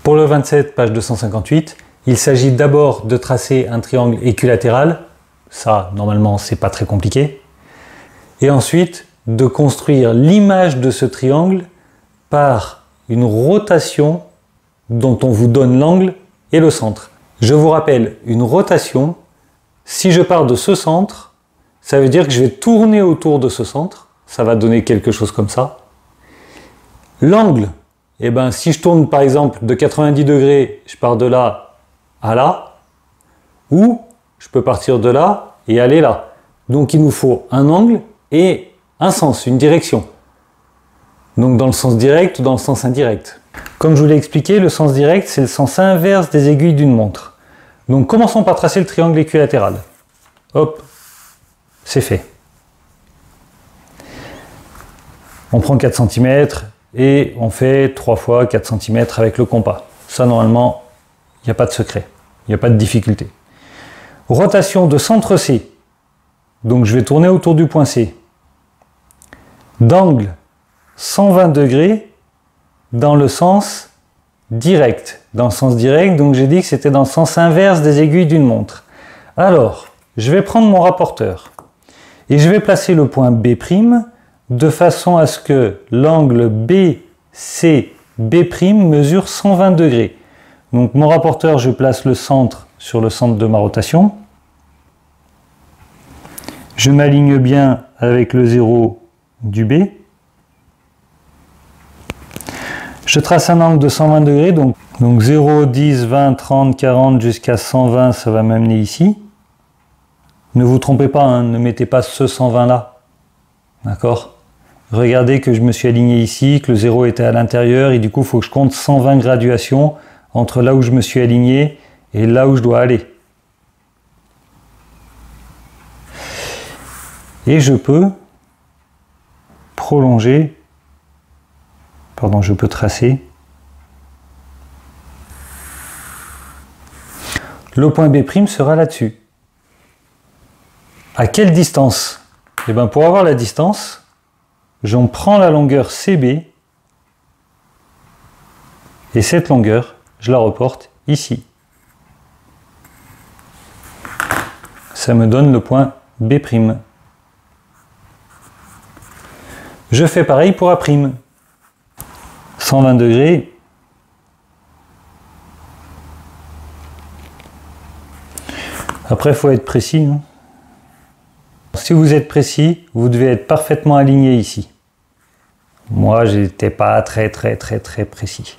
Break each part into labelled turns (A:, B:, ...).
A: Pour le 27, page 258, il s'agit d'abord de tracer un triangle équilatéral. Ça, normalement, c'est pas très compliqué. Et ensuite, de construire l'image de ce triangle par une rotation dont on vous donne l'angle et le centre. Je vous rappelle, une rotation, si je pars de ce centre, ça veut dire que je vais tourner autour de ce centre. Ça va donner quelque chose comme ça. L'angle, eh ben, si je tourne par exemple de 90 degrés, je pars de là à là, ou je peux partir de là et aller là. Donc il nous faut un angle et un sens, une direction. Donc dans le sens direct ou dans le sens indirect. Comme je vous l'ai expliqué, le sens direct, c'est le sens inverse des aiguilles d'une montre. Donc commençons par tracer le triangle équilatéral. Hop, c'est fait. On prend 4 cm et on fait 3 fois 4 cm avec le compas. Ça, normalement, il n'y a pas de secret, il n'y a pas de difficulté. Rotation de centre C. Donc je vais tourner autour du point C. D'angle 120 degrés dans le sens direct. Dans le sens direct, donc j'ai dit que c'était dans le sens inverse des aiguilles d'une montre. Alors, je vais prendre mon rapporteur et je vais placer le point B' de façon à ce que l'angle BCB' mesure 120 degrés. Donc mon rapporteur, je place le centre sur le centre de ma rotation. Je m'aligne bien avec le 0 du B. Je trace un angle de 120 degrés, donc 0, 10, 20, 30, 40 jusqu'à 120, ça va m'amener ici. Ne vous trompez pas, hein, ne mettez pas ce 120 là. D'accord? Regardez que je me suis aligné ici, que le 0 était à l'intérieur, et du coup, il faut que je compte 120 graduations entre là où je me suis aligné et là où je dois aller. Et je peux prolonger, pardon, je peux tracer le point B' sera là-dessus. À quelle distance? Eh bien, pour avoir la distance, j'en prends la longueur CB et cette longueur, je la reporte ici. Ça me donne le point B'. Je fais pareil pour A'. 120 degrés. Après, il faut être précis. Hein. Si vous êtes précis, vous devez être parfaitement aligné ici. Moi, je n'étais pas très précis.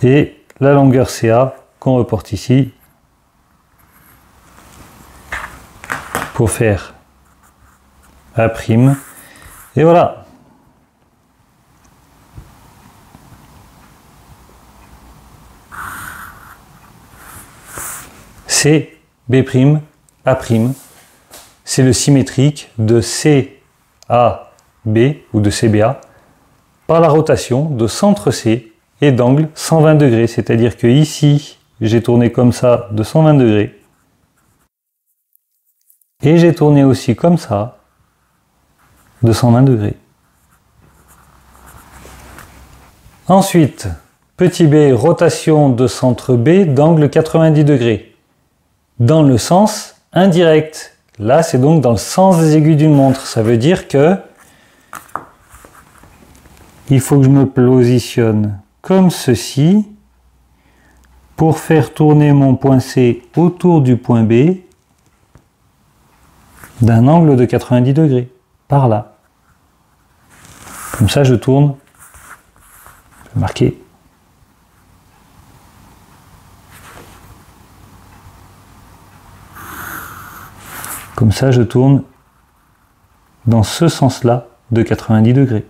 A: Et la longueur CA qu'on reporte ici pour faire A'. Et voilà. C, B', A'. C'est le symétrique de CAB ou de CBA par la rotation de centre C et d'angle 120 degrés. C'est-à-dire que ici, j'ai tourné comme ça de 120 degrés. Et j'ai tourné aussi comme ça de 120 degrés. Ensuite, petit b, rotation de centre B d'angle 90 degrés. Dans le sens indirect. Là, c'est donc dans le sens des aiguilles d'une montre. Ça veut dire que il faut que je me positionne comme ceci pour faire tourner mon point C autour du point B d'un angle de 90 degrés, par là. Comme ça, je tourne, je vais marquer. Comme ça, je tourne dans ce sens-là de 90 degrés.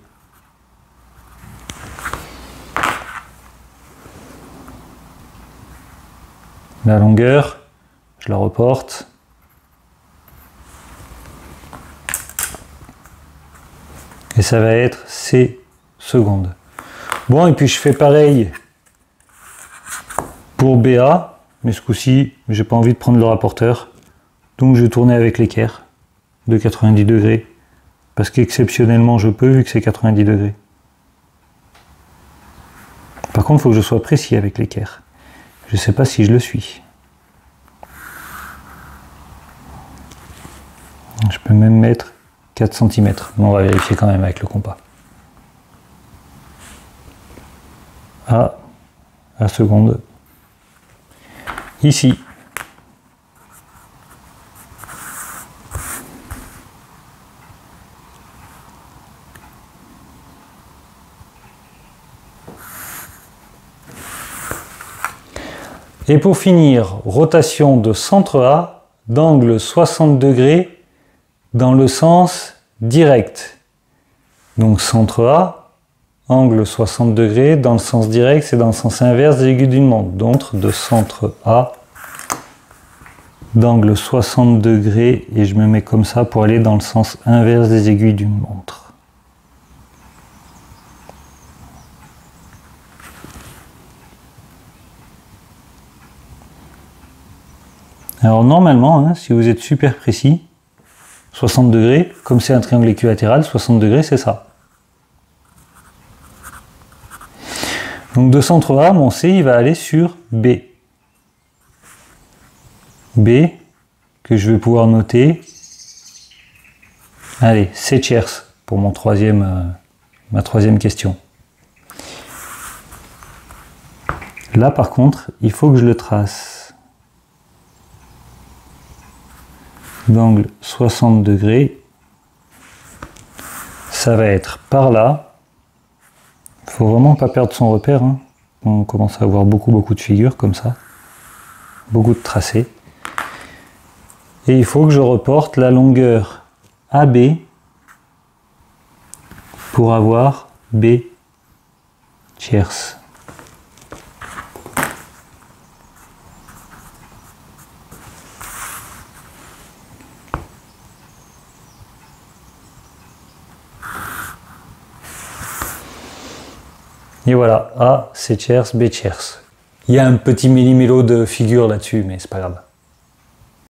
A: La longueur, je la reporte. Et ça va être C secondes. Bon, et puis je fais pareil pour BA, mais ce coup-ci, j'ai pas envie de prendre le rapporteur. Donc je vais tourner avec l'équerre de 90 degrés. Parce qu'exceptionnellement je peux, vu que c'est 90 degrés. Par contre, il faut que je sois précis avec l'équerre. Je ne sais pas si je le suis. Je peux même mettre 4 cm. Mais on va vérifier quand même avec le compas. Ah, la seconde. Ici. Et pour finir, rotation de centre A d'angle 60 degrés dans le sens direct. Donc centre A, angle 60 degrés dans le sens direct, c'est dans le sens inverse des aiguilles d'une montre. Donc de centre A d'angle 60 degrés et je me mets comme ça pour aller dans le sens inverse des aiguilles d'une montre. Alors normalement, hein, si vous êtes super précis, 60 degrés, comme c'est un triangle équilatéral, 60 degrés c'est ça. Donc de centre A, mon C il va aller sur B. B, que je vais pouvoir noter. Allez, C tierce pour mon ma troisième question. Là par contre, il faut que je le trace. D'angle 60 degrés, ça va être par là. Il faut vraiment pas perdre son repère. Hein. On commence à avoir beaucoup de figures comme ça, beaucoup de tracés. Et il faut que je reporte la longueur AB pour avoir B tierce. Et voilà, A, C tierce, B tierce. Il y a un petit millimélo de figure là-dessus, mais c'est pas grave.